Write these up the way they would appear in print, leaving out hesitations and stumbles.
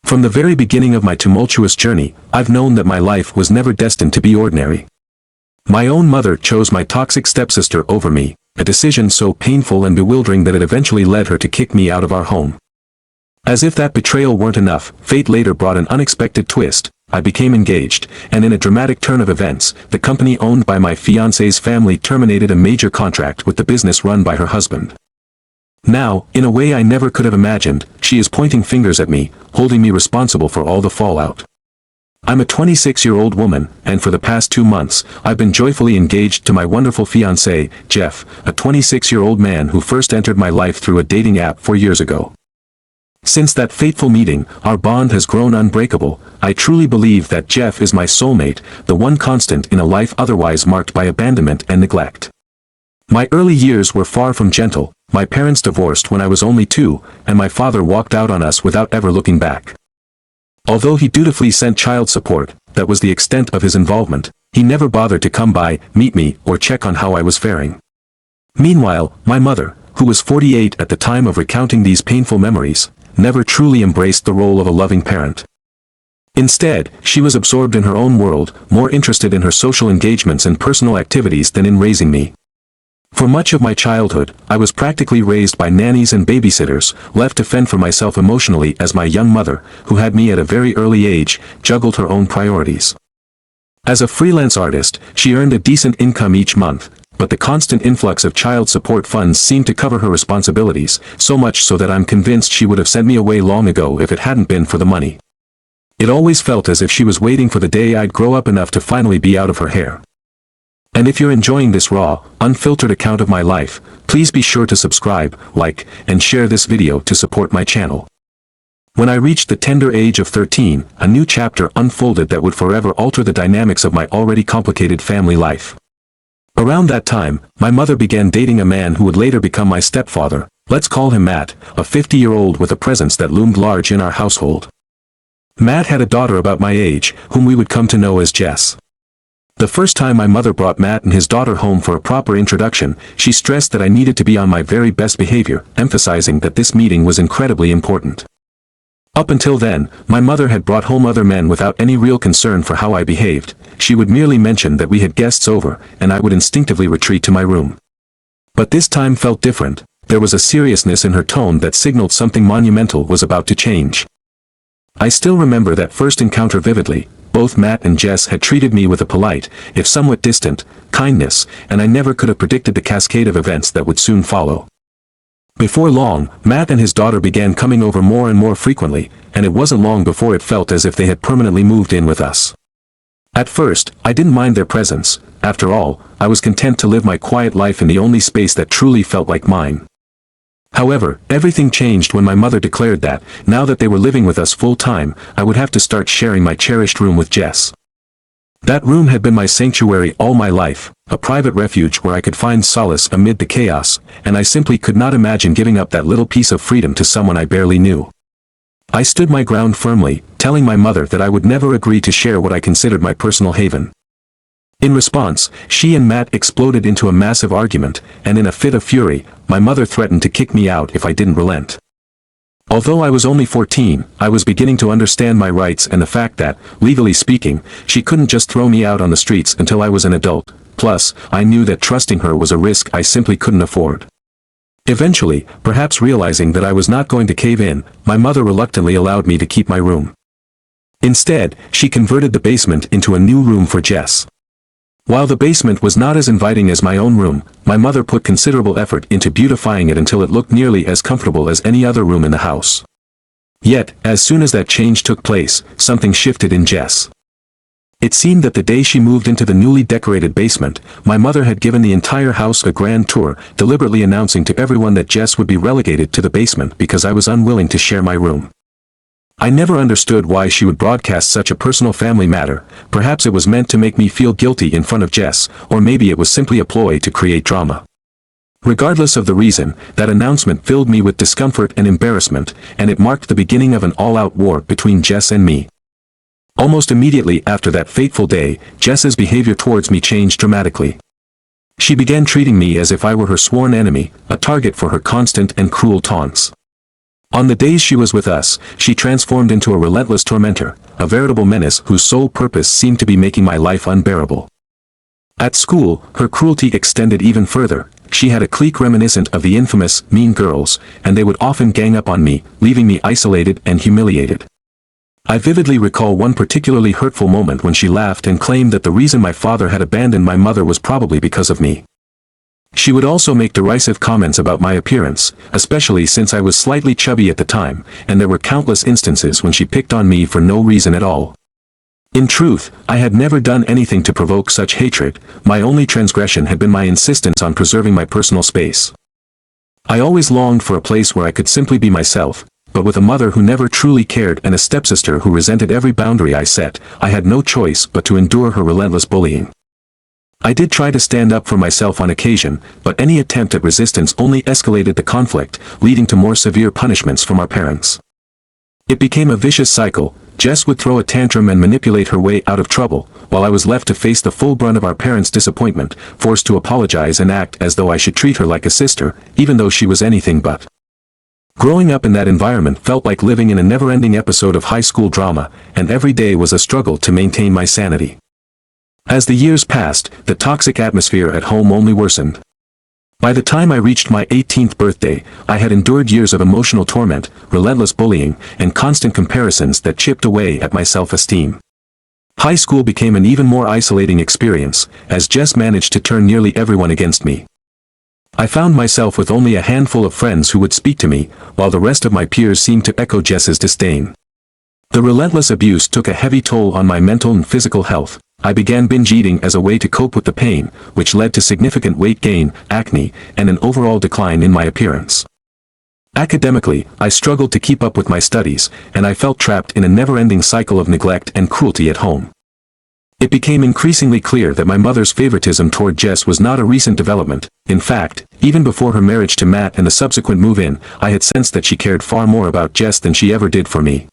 From the very beginning of my tumultuous journey, I've known that my life was never destined to be ordinary. My own mother chose my toxic stepsister over me, a decision so painful and bewildering that it eventually led her to kick me out of our home. As if that betrayal weren't enough, fate later brought an unexpected twist. I became engaged, and in a dramatic turn of events, the company owned by my fiancé's family terminated a major contract with the business run by her husband. Now, in a way I never could have imagined, she is pointing fingers at me, holding me responsible for all the fallout. I'm a 26-year-old woman, and for the past 2 months, I've been joyfully engaged to my wonderful fiancé, Jeff, a 26-year-old man who first entered my life through a dating app 4 years ago. Since that fateful meeting, our bond has grown unbreakable. I truly believe that Jeff is my soulmate, the one constant in a life otherwise marked by abandonment and neglect. My early years were far from gentle. My parents divorced when I was only 2, and my father walked out on us without ever looking back. Although he dutifully sent child support, that was the extent of his involvement. He never bothered to come by, meet me, or check on how I was faring. Meanwhile, my mother, who was 48 at the time of recounting these painful memories, never truly embraced the role of a loving parent. Instead, she was absorbed in her own world, more interested in her social engagements and personal activities than in raising me. For much of my childhood, I was practically raised by nannies and babysitters, left to fend for myself emotionally as my young mother, who had me at a very early age, juggled her own priorities. As a freelance artist, she earned a decent income each month, but the constant influx of child support funds seemed to cover her responsibilities, so much so that I'm convinced she would have sent me away long ago if it hadn't been for the money. It always felt as if she was waiting for the day I'd grow up enough to finally be out of her hair. And if you're enjoying this raw, unfiltered account of my life, please be sure to subscribe, like, and share this video to support my channel. When I reached the tender age of 13, a new chapter unfolded that would forever alter the dynamics of my already complicated family life. Around that time, my mother began dating a man who would later become my stepfather. Let's call him Matt, a 50-year-old with a presence that loomed large in our household. Matt had a daughter about my age, whom we would come to know as Jess. The first time my mother brought Matt and his daughter home for a proper introduction, she stressed that I needed to be on my very best behavior, emphasizing that this meeting was incredibly important. Up until then, my mother had brought home other men without any real concern for how I behaved. She would merely mention that we had guests over, and I would instinctively retreat to my room. But this time felt different. There was a seriousness in her tone that signaled something monumental was about to change. I still remember that first encounter vividly. Both Matt and Jess had treated me with a polite, if somewhat distant, kindness, and I never could have predicted the cascade of events that would soon follow. Before long, Matt and his daughter began coming over more and more frequently, and it wasn't long before it felt as if they had permanently moved in with us. At first, I didn't mind their presence. After all, I was content to live my quiet life in the only space that truly felt like mine. However, everything changed when my mother declared that, now that they were living with us full-time, I would have to start sharing my cherished room with Jess. That room had been my sanctuary all my life, a private refuge where I could find solace amid the chaos, and I simply could not imagine giving up that little piece of freedom to someone I barely knew. I stood my ground firmly, telling my mother that I would never agree to share what I considered my personal haven. In response, she and Matt exploded into a massive argument, and in a fit of fury, my mother threatened to kick me out if I didn't relent. Although I was only 14, I was beginning to understand my rights and the fact that, legally speaking, she couldn't just throw me out on the streets until I was an adult. Plus, I knew that trusting her was a risk I simply couldn't afford. Eventually, perhaps realizing that I was not going to cave in, my mother reluctantly allowed me to keep my room. Instead, she converted the basement into a new room for Jess. While the basement was not as inviting as my own room, my mother put considerable effort into beautifying it until it looked nearly as comfortable as any other room in the house. Yet, as soon as that change took place, something shifted in Jess. It seemed that the day she moved into the newly decorated basement, my mother had given the entire house a grand tour, deliberately announcing to everyone that Jess would be relegated to the basement because I was unwilling to share my room. I never understood why she would broadcast such a personal family matter. Perhaps it was meant to make me feel guilty in front of Jess, or maybe it was simply a ploy to create drama. Regardless of the reason, that announcement filled me with discomfort and embarrassment, and it marked the beginning of an all-out war between Jess and me. Almost immediately after that fateful day, Jess's behavior towards me changed dramatically. She began treating me as if I were her sworn enemy, a target for her constant and cruel taunts. On the days she was with us, she transformed into a relentless tormentor, a veritable menace whose sole purpose seemed to be making my life unbearable. At school, her cruelty extended even further. She had a clique reminiscent of the infamous Mean Girls, and they would often gang up on me, leaving me isolated and humiliated. I vividly recall one particularly hurtful moment when she laughed and claimed that the reason my father had abandoned my mother was probably because of me. She would also make derisive comments about my appearance, especially since I was slightly chubby at the time, and there were countless instances when she picked on me for no reason at all. In truth, I had never done anything to provoke such hatred. My only transgression had been my insistence on preserving my personal space. I always longed for a place where I could simply be myself, but with a mother who never truly cared and a stepsister who resented every boundary I set, I had no choice but to endure her relentless bullying. I did try to stand up for myself on occasion, but any attempt at resistance only escalated the conflict, leading to more severe punishments from our parents. It became a vicious cycle. Jess would throw a tantrum and manipulate her way out of trouble, while I was left to face the full brunt of our parents' disappointment, forced to apologize and act as though I should treat her like a sister, even though she was anything but. Growing up in that environment felt like living in a never-ending episode of high school drama, and every day was a struggle to maintain my sanity. As the years passed, the toxic atmosphere at home only worsened. By the time I reached my 18th birthday, I had endured years of emotional torment, relentless bullying, and constant comparisons that chipped away at my self-esteem. High school became an even more isolating experience, as Jess managed to turn nearly everyone against me. I found myself with only a handful of friends who would speak to me, while the rest of my peers seemed to echo Jess's disdain. The relentless abuse took a heavy toll on my mental and physical health. I began binge eating as a way to cope with the pain, which led to significant weight gain, acne, and an overall decline in my appearance. Academically, I struggled to keep up with my studies, and I felt trapped in a never-ending cycle of neglect and cruelty at home. It became increasingly clear that my mother's favoritism toward Jess was not a recent development. In fact, even before her marriage to Matt and the subsequent move-in, I had sensed that she cared far more about Jess than she ever did for me.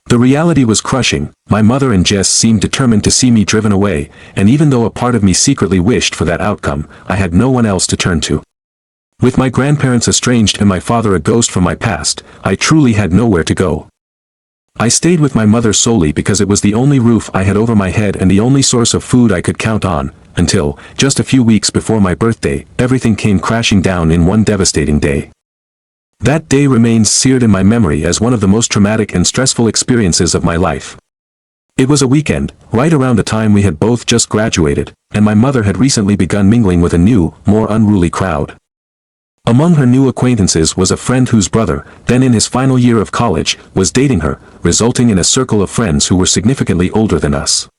The reality was crushing. My mother and Jess seemed determined to see me driven away, and even though a part of me secretly wished for that outcome, I had no one else to turn to. With my grandparents estranged and my father a ghost from my past, I truly had nowhere to go. I stayed with my mother solely because it was the only roof I had over my head and the only source of food I could count on, until, just a few weeks before my birthday, everything came crashing down in one devastating day. That day remains seared in my memory as one of the most traumatic and stressful experiences of my life. It was a weekend, right around the time we had both just graduated, and my mother had recently begun mingling with a new, more unruly crowd. Among her new acquaintances was a friend whose brother, then in his final year of college, was dating her, resulting in a circle of friends who were significantly older than us.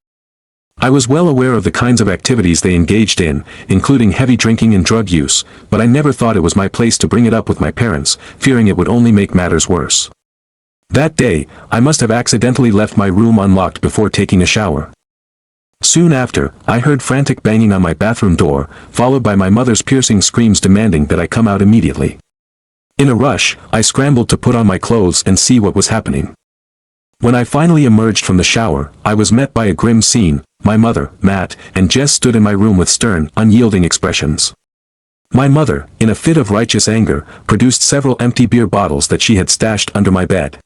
I was well aware of the kinds of activities they engaged in, including heavy drinking and drug use, but I never thought it was my place to bring it up with my parents, fearing it would only make matters worse. That day, I must have accidentally left my room unlocked before taking a shower. Soon after, I heard frantic banging on my bathroom door, followed by my mother's piercing screams demanding that I come out immediately. In a rush, I scrambled to put on my clothes and see what was happening. When I finally emerged from the shower, I was met by a grim scene. My mother, Matt, and Jess stood in my room with stern, unyielding expressions. My mother, in a fit of righteous anger, produced several empty beer bottles that she had stashed under my bed.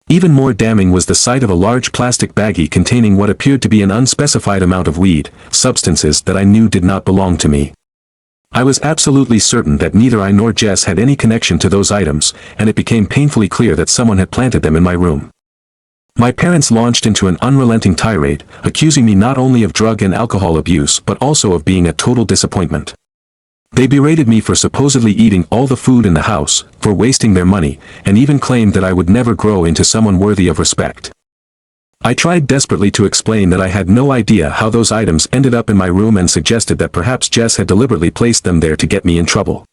Even more damning was the sight of a large plastic baggie containing what appeared to be an unspecified amount of weed, substances that I knew did not belong to me. I was absolutely certain that neither I nor Jess had any connection to those items, and it became painfully clear that someone had planted them in my room. My parents launched into an unrelenting tirade, accusing me not only of drug and alcohol abuse but also of being a total disappointment. They berated me for supposedly eating all the food in the house, for wasting their money, and even claimed that I would never grow into someone worthy of respect. I tried desperately to explain that I had no idea how those items ended up in my room and suggested that perhaps Jess had deliberately placed them there to get me in trouble.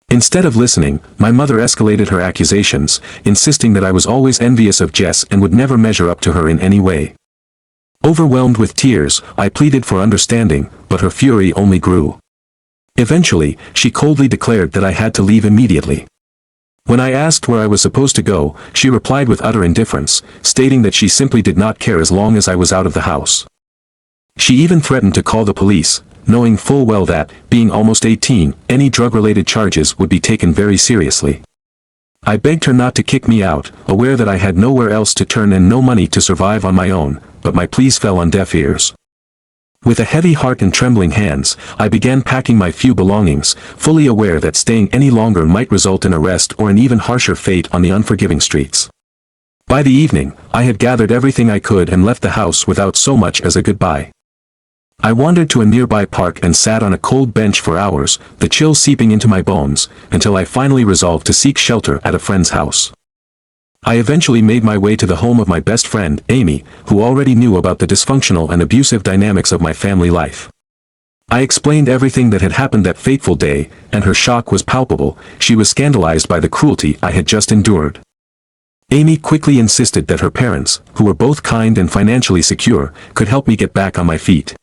Instead of listening, my mother escalated her accusations, insisting that I was always envious of Jess and would never measure up to her in any way. Overwhelmed with tears, I pleaded for understanding, but her fury only grew. Eventually, she coldly declared that I had to leave immediately. When I asked where I was supposed to go, she replied with utter indifference, stating that she simply did not care as long as I was out of the house. She even threatened to call the police, knowing full well that, being almost 18, any drug-related charges would be taken very seriously. I begged her not to kick me out, aware that I had nowhere else to turn and no money to survive on my own, but my pleas fell on deaf ears. With a heavy heart and trembling hands, I began packing my few belongings, fully aware that staying any longer might result in arrest or an even harsher fate on the unforgiving streets. By the evening, I had gathered everything I could and left the house without so much as a goodbye. I wandered to a nearby park and sat on a cold bench for hours, the chill seeping into my bones, until I finally resolved to seek shelter at a friend's house. I eventually made my way to the home of my best friend, Amy, who already knew about the dysfunctional and abusive dynamics of my family life. I explained everything that had happened that fateful day, and her shock was palpable. She was scandalized by the cruelty I had just endured. Amy quickly insisted that her parents, who were both kind and financially secure, could help me get back on my feet.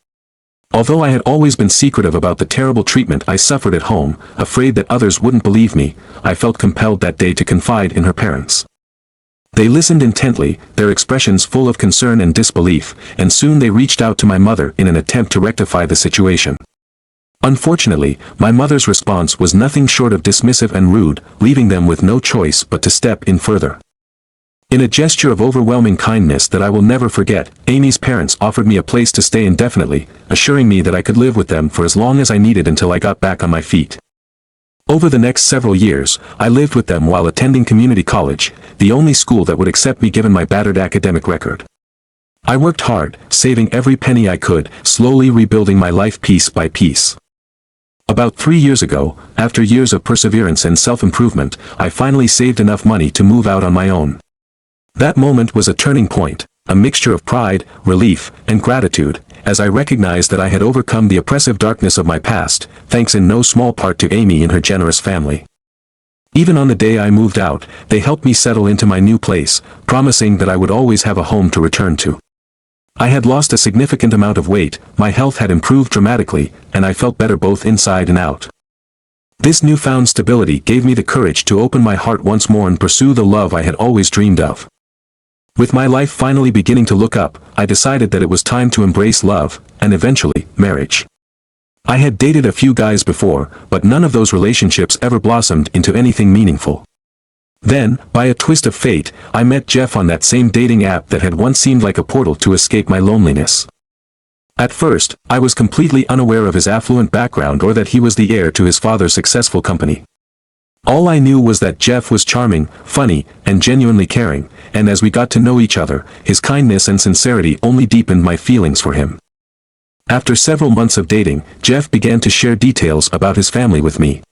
Although I had always been secretive about the terrible treatment I suffered at home, afraid that others wouldn't believe me, I felt compelled that day to confide in her parents. They listened intently, their expressions full of concern and disbelief, and soon they reached out to my mother in an attempt to rectify the situation. Unfortunately, my mother's response was nothing short of dismissive and rude, leaving them with no choice but to step in further. In a gesture of overwhelming kindness that I will never forget, Amy's parents offered me a place to stay indefinitely, assuring me that I could live with them for as long as I needed until I got back on my feet. Over the next several years, I lived with them while attending community college, the only school that would accept me given my battered academic record. I worked hard, saving every penny I could, slowly rebuilding my life piece by piece. About 3 years ago, after years of perseverance and self-improvement, I finally saved enough money to move out on my own. That moment was a turning point, a mixture of pride, relief, and gratitude, as I recognized that I had overcome the oppressive darkness of my past, thanks in no small part to Amy and her generous family. Even on the day I moved out, they helped me settle into my new place, promising that I would always have a home to return to. I had lost a significant amount of weight, my health had improved dramatically, and I felt better both inside and out. This newfound stability gave me the courage to open my heart once more and pursue the love I had always dreamed of. With my life finally beginning to look up, I decided that it was time to embrace love, and eventually, marriage. I had dated a few guys before, but none of those relationships ever blossomed into anything meaningful. Then, by a twist of fate, I met Jeff on that same dating app that had once seemed like a portal to escape my loneliness. At first, I was completely unaware of his affluent background or that he was the heir to his father's successful company. All I knew was that Jeff was charming, funny, and genuinely caring, and as we got to know each other, his kindness and sincerity only deepened my feelings for him. After several months of dating, Jeff began to share details about his family with me.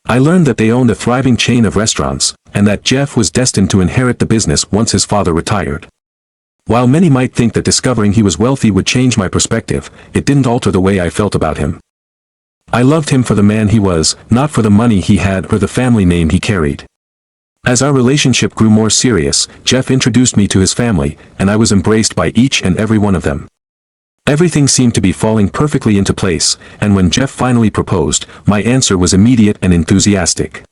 I learned that they owned a thriving chain of restaurants, and that Jeff was destined to inherit the business once his father retired. While many might think that discovering he was wealthy would change my perspective, it didn't alter the way I felt about him. I loved him for the man he was, not for the money he had or the family name he carried. As our relationship grew more serious, Jeff introduced me to his family, and I was embraced by each and every one of them. Everything seemed to be falling perfectly into place, and when Jeff finally proposed, my answer was immediate and enthusiastic.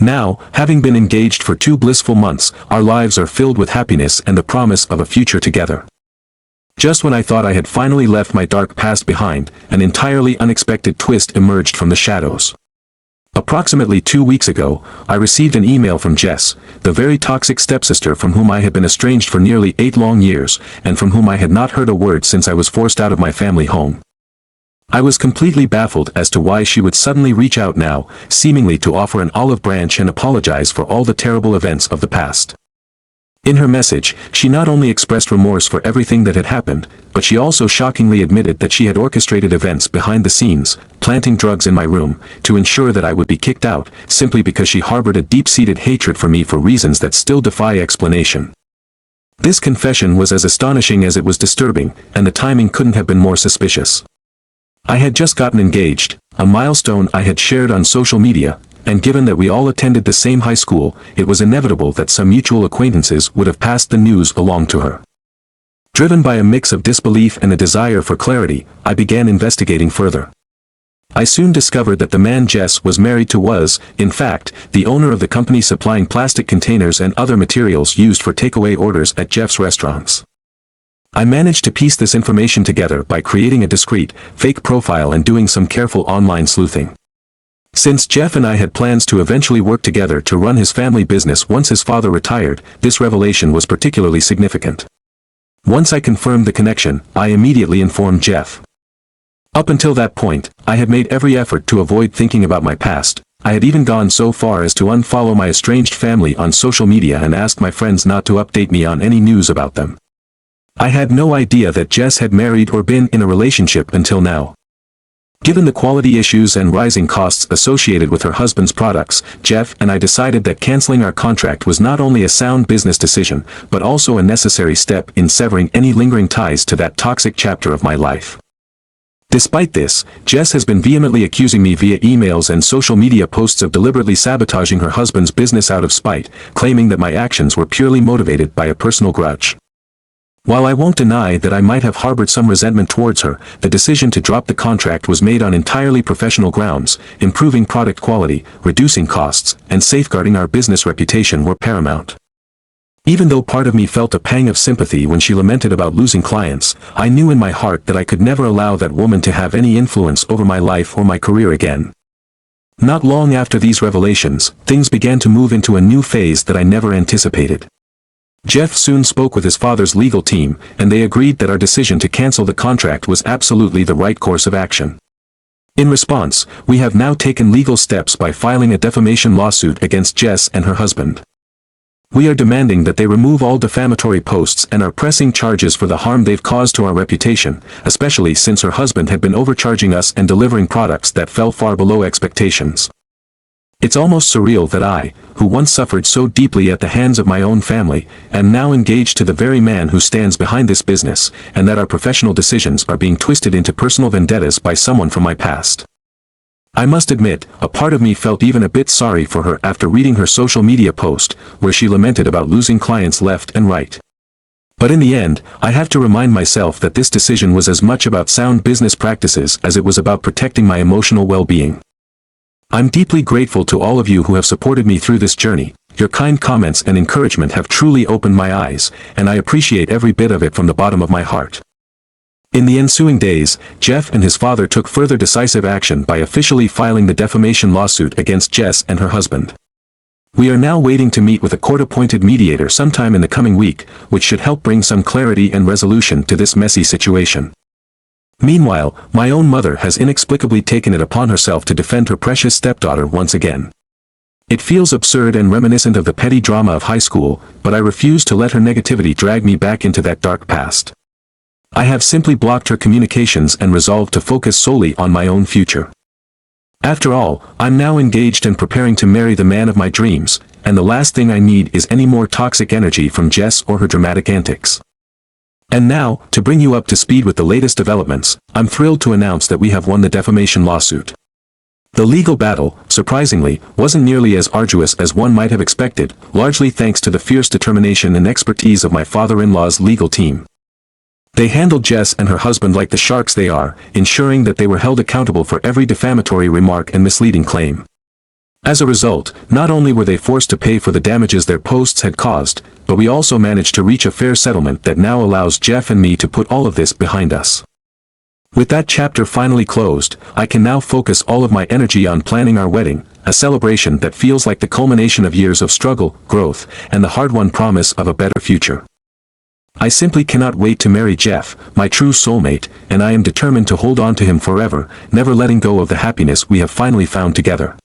Now, having been engaged for 2 blissful months, our lives are filled with happiness and the promise of a future together. Just when I thought I had finally left my dark past behind, an entirely unexpected twist emerged from the shadows. Approximately 2 weeks ago, I received an email from Jess, the very toxic stepsister from whom I had been estranged for nearly 8 long years, and from whom I had not heard a word since I was forced out of my family home. I was completely baffled as to why she would suddenly reach out now, seemingly to offer an olive branch and apologize for all the terrible events of the past. In her message, she not only expressed remorse for everything that had happened, but she also shockingly admitted that she had orchestrated events behind the scenes, planting drugs in my room, to ensure that I would be kicked out, simply because she harbored a deep-seated hatred for me for reasons that still defy explanation. This confession was as astonishing as it was disturbing, and the timing couldn't have been more suspicious. I had just gotten engaged, a milestone I had shared on social media, and given that we all attended the same high school, it was inevitable that some mutual acquaintances would have passed the news along to her. Driven by a mix of disbelief and a desire for clarity, I began investigating further. I soon discovered that the man Jess was married to was, in fact, the owner of the company supplying plastic containers and other materials used for takeaway orders at Jeff's restaurants. I managed to piece this information together by creating a discreet, fake profile and doing some careful online sleuthing. Since Jeff and I had plans to eventually work together to run his family business once his father retired, this revelation was particularly significant. Once I confirmed the connection, I immediately informed Jeff. Up until that point, I had made every effort to avoid thinking about my past. I had even gone so far as to unfollow my estranged family on social media and asked my friends not to update me on any news about them. I had no idea that Jess had married or been in a relationship until now. Given the quality issues and rising costs associated with her husband's products, Jeff and I decided that canceling our contract was not only a sound business decision, but also a necessary step in severing any lingering ties to that toxic chapter of my life. Despite this, Jess has been vehemently accusing me via emails and social media posts of deliberately sabotaging her husband's business out of spite, claiming that my actions were purely motivated by a personal grudge. While I won't deny that I might have harbored some resentment towards her, the decision to drop the contract was made on entirely professional grounds. Improving product quality, reducing costs, and safeguarding our business reputation were paramount. Even though part of me felt a pang of sympathy when she lamented about losing clients, I knew in my heart that I could never allow that woman to have any influence over my life or my career again. Not long after these revelations, things began to move into a new phase that I never anticipated. Jeff soon spoke with his father's legal team, and they agreed that our decision to cancel the contract was absolutely the right course of action. In response, we have now taken legal steps by filing a defamation lawsuit against Jess and her husband. We are demanding that they remove all defamatory posts and are pressing charges for the harm they've caused to our reputation, especially since her husband had been overcharging us and delivering products that fell far below expectations. It's almost surreal that I, who once suffered so deeply at the hands of my own family, am now engaged to the very man who stands behind this business, and that our professional decisions are being twisted into personal vendettas by someone from my past. I must admit, a part of me felt even a bit sorry for her after reading her social media post, where she lamented about losing clients left and right. But in the end, I have to remind myself that this decision was as much about sound business practices as it was about protecting my emotional well-being. I'm deeply grateful to all of you who have supported me through this journey. Your kind comments and encouragement have truly opened my eyes, and I appreciate every bit of it from the bottom of my heart. In the ensuing days, Jeff and his father took further decisive action by officially filing the defamation lawsuit against Jess and her husband. We are now waiting to meet with a court-appointed mediator sometime in the coming week, which should help bring some clarity and resolution to this messy situation. Meanwhile, my own mother has inexplicably taken it upon herself to defend her precious stepdaughter once again. It feels absurd and reminiscent of the petty drama of high school, but I refuse to let her negativity drag me back into that dark past. I have simply blocked her communications and resolved to focus solely on my own future. After all, I'm now engaged and preparing to marry the man of my dreams, and the last thing I need is any more toxic energy from Jess or her dramatic antics. And now, to bring you up to speed with the latest developments, I'm thrilled to announce that we have won the defamation lawsuit. The legal battle, surprisingly, wasn't nearly as arduous as one might have expected, largely thanks to the fierce determination and expertise of my father-in-law's legal team. They handled Jess and her husband like the sharks they are, ensuring that they were held accountable for every defamatory remark and misleading claim. As a result, not only were they forced to pay for the damages their posts had caused, but we also managed to reach a fair settlement that now allows Jeff and me to put all of this behind us. With that chapter finally closed, I can now focus all of my energy on planning our wedding, a celebration that feels like the culmination of years of struggle, growth, and the hard-won promise of a better future. I simply cannot wait to marry Jeff, my true soulmate, and I am determined to hold on to him forever, never letting go of the happiness we have finally found together.